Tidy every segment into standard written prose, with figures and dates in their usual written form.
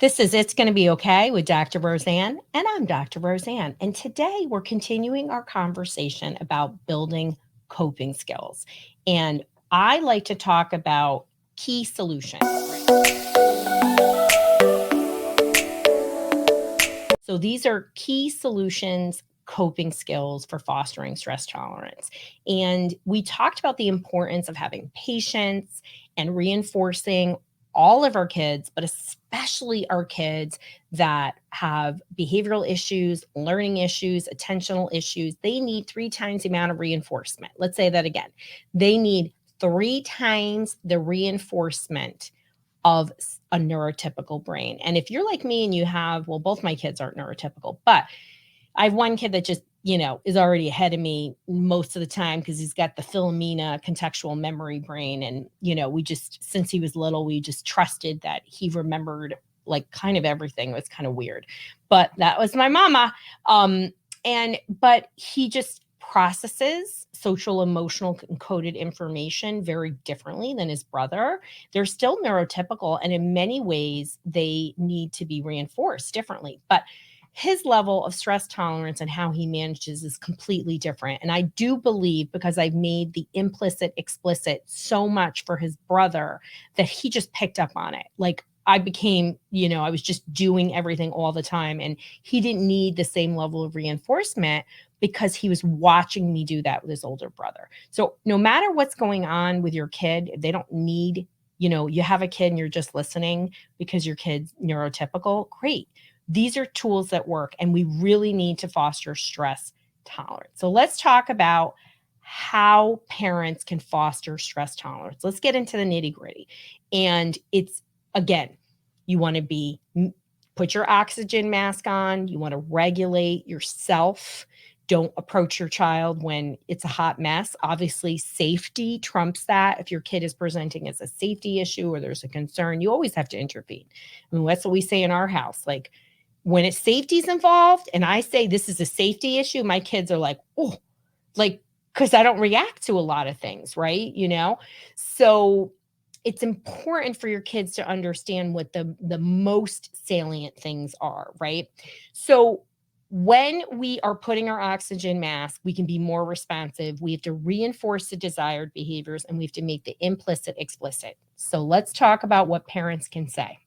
This is It's Going to Be Okay with Dr. Roseann, and I'm Dr. Roseann. And today we're continuing our conversation about building coping skills. And I like to talk about key solutions. So these are key solutions, coping skills for fostering stress tolerance. And we talked about the importance of having patience and reinforcing all of our kids, but especially our kids that have behavioral issues, learning issues, attentional issues. They need 3 times the amount of reinforcement. Let's say that again. They need 3 times the reinforcement of a neurotypical brain. And if you're like me and you have, well, both my kids aren't neurotypical, but I have one kid that just, is already ahead of me most of the time because he's got the Philomena contextual memory brain. And, we just, since he was little, we just trusted that he remembered like kind of everything. It was kind of weird, but that was my mama. But he just processes social emotional encoded information very differently than his brother. They're still neurotypical, and in many ways they need to be reinforced differently, but his level of stress tolerance and how he manages is completely different. And I do believe, because I've made the implicit explicit so much for his brother, that he just picked up on it. Like I became, I was just doing everything all the time, and he didn't need the same level of reinforcement because he was watching me do that with his older brother. So no matter what's going on with your kid, they don't need, you have a kid and you're just listening because your kid's neurotypical, great. These are tools that work, and we really need to foster stress tolerance. So let's talk about how parents can foster stress tolerance. Let's get into the nitty-gritty. And it's, again, you want to put your oxygen mask on. You want to regulate yourself. Don't approach your child when it's a hot mess. Obviously, safety trumps that. If your kid is presenting as a safety issue or there's a concern, you always have to intervene. I mean, that's what we say in our house. Like, when it's safety's involved and I say this is a safety issue, my kids are like, oh, like, because I don't react to a lot of things, right? So it's important for your kids to understand what the most salient things are, right? So when we are putting our oxygen mask, we can be more responsive. We have to reinforce the desired behaviors, and we have to make the implicit explicit. So let's talk about what parents can say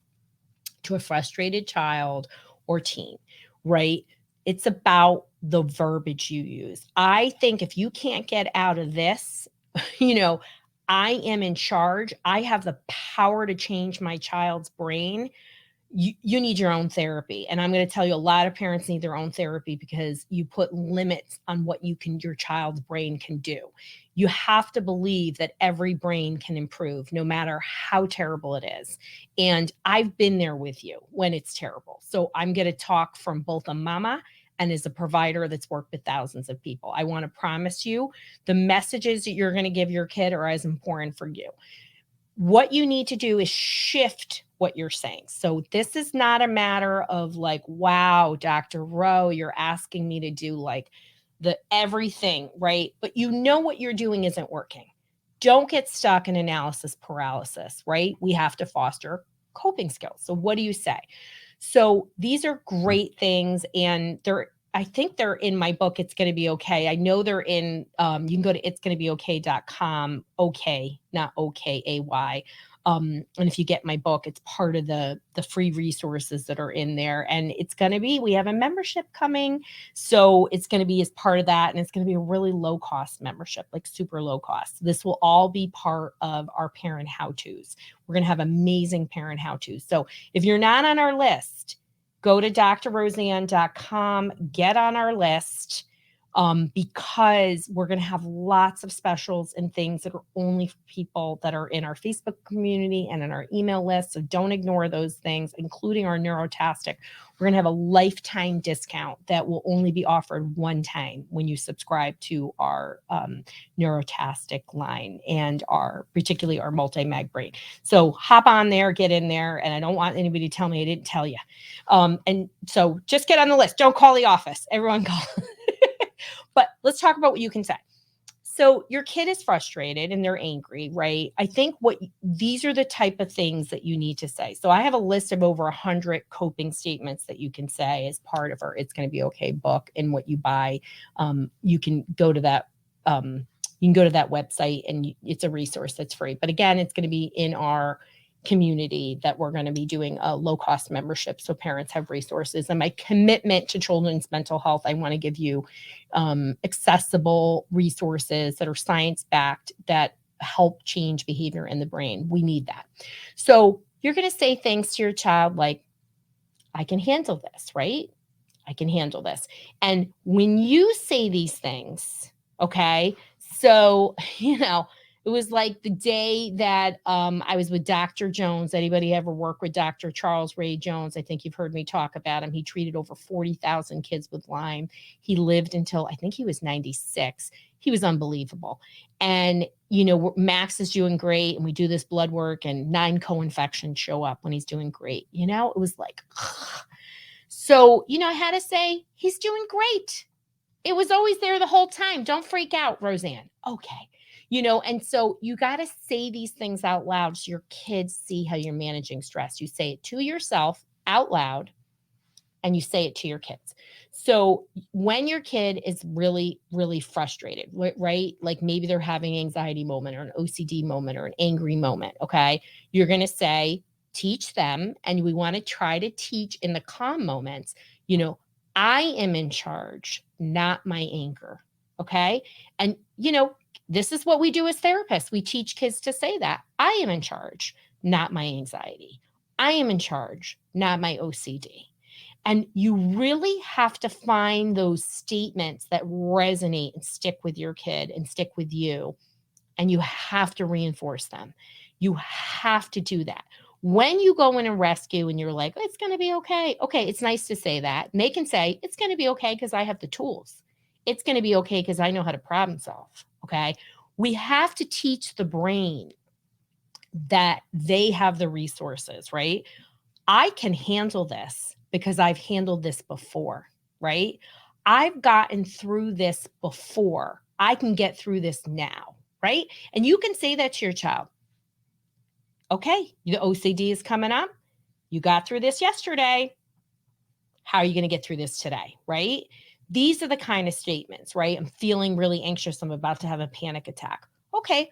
to a frustrated child or teen, right? It's about the verbiage you use. I think if you can't get out of this, I am in charge. I have the power to change my child's brain. You need your own therapy. And I'm going to tell you, a lot of parents need their own therapy because you put limits on what your child's brain can do. You have to believe that every brain can improve, no matter how terrible it is. And I've been there with you when it's terrible. So I'm going to talk from both a mama and as a provider that's worked with thousands of people. I want to promise you the messages that you're going to give your kid are as important for you. What you need to do is shift what you're saying. So this is not a matter of like, wow, Dr. Rowe, you're asking me to do like the everything, right? But what you're doing isn't working. Don't get stuck in analysis paralysis, right? We have to foster coping skills. So what do you say? So these are great things, and I think they're in my book, It's Going to Be Okay. I know they're in, you can go to itsgonnabeokay.com, okay, not OKAY. And if you get my book, it's part of the free resources that are in there. And we have a membership coming. So it's going to be as part of that. And it's going to be a really low cost membership, like super low cost. This will all be part of our parent how-tos. We're going to have amazing parent how-tos. So if you're not on our list, go to drroseann.com, get on our list, because we're going to have lots of specials and things that are only for people that are in our Facebook community and in our email list. So don't ignore those things, including our Neurotastic. We're going to have a lifetime discount that will only be offered one time when you subscribe to our Neurotastic line and particularly our multi-mag brain. So hop on there, get in there. And I don't want anybody to tell me I didn't tell you. And so just get on the list. Don't call the office. Everyone call. But let's talk about what you can say. So your kid is frustrated and they're angry, right? I think these are the type of things that you need to say. So I have a list of over 100 coping statements that you can say as part of our It's Going to Be Okay book. And what you buy, you can go to that. You can go to that website and it's a resource that's free. But again, it's going to be in our community that we're going to be doing a low-cost membership so parents have resources. And my commitment to children's mental health, I want to give you accessible resources that are science-backed that help change behavior in the brain. We need that. So you're going to say things to your child like, I can handle this, right? I can handle this. And when you say these things, okay, so, it was like the day that I was with Dr. Jones. Anybody ever work with Dr. Charles Ray Jones? I think you've heard me talk about him. He treated over 40,000 kids with Lyme. He lived until I think he was 96. He was unbelievable. And, Max is doing great. And we do this blood work and 9 co-infections show up when he's doing great. It was like, so, I had to say, he's doing great. It was always there the whole time. Don't freak out, Roseann. Okay. And so you got to say these things out loud so your kids see how you're managing stress. You say it to yourself out loud and you say it to your kids. So when your kid is really, really frustrated, right? Like maybe they're having an anxiety moment or an OCD moment or an angry moment. Okay. You're going to say, teach them. And we want to try to teach in the calm moments, I am in charge, not my anger. Okay. And, this is what we do as therapists. We teach kids to say that I am in charge, not my anxiety. I am in charge, not my OCD. And you really have to find those statements that resonate and stick with your kid and stick with you. And you have to reinforce them. You have to do that. When you go in and rescue and you're like, it's going to be okay. Okay, it's nice to say that. And they can say, it's going to be okay because I have the tools. It's going to be okay because I know how to problem solve. Okay. We have to teach the brain that they have the resources, right? I can handle this because I've handled this before, right? I've gotten through this before. I can get through this now, right? And you can say that to your child. Okay, the OCD is coming up. You got through this yesterday. How are you going to get through this today, right? These are the kind of statements, right? I'm feeling really anxious. I'm about to have a panic attack. Okay,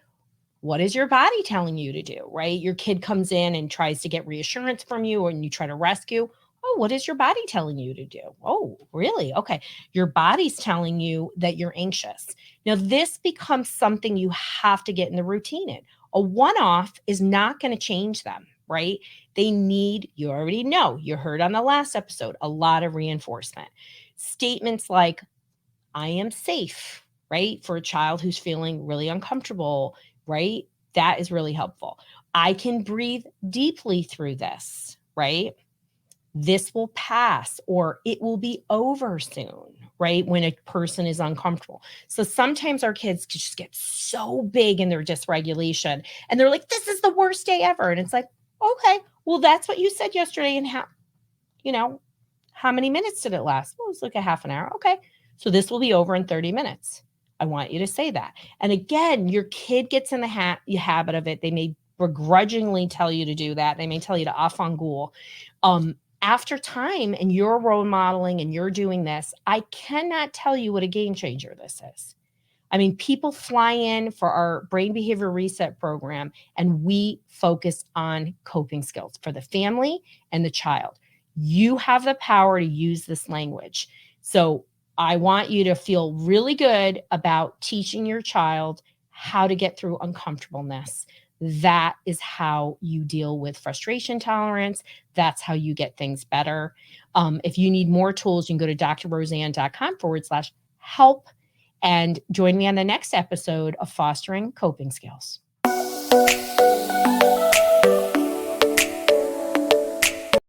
what is your body telling you to do, right? Your kid comes in and tries to get reassurance from you and you try to rescue. Oh, what is your body telling you to do? Oh, really? Okay. Your body's telling you that you're anxious. Now, this becomes something you have to get in the routine in. A one-off is not going to change them, right? They need, you already know, you heard on the last episode, a lot of reinforcement. Statements like, I am safe, right? For a child who's feeling really uncomfortable, right? That is really helpful. I can breathe deeply through this, right? This will pass or it will be over soon, right? When a person is uncomfortable. So sometimes our kids just get so big in their dysregulation and they're like, this is the worst day ever. And it's like, okay, well, that's what you said yesterday. And how many minutes did it last? Well, it was like a half an hour. Okay. So this will be over in 30 minutes. I want you to say that. And again, your kid gets in the habit of it. They may begrudgingly tell you to do that. They may tell you to off on ghoul. After time and you're role modeling and you're doing this, I cannot tell you what a game changer this is. I mean, people fly in for our brain behavior reset program and we focus on coping skills for the family and the child. You have the power to use this language. So I want you to feel really good about teaching your child how to get through uncomfortableness. That is how you deal with frustration tolerance. That's how you get things better. If you need more tools, you can go to drroseann.com/help and join me on the next episode of Fostering Coping Skills.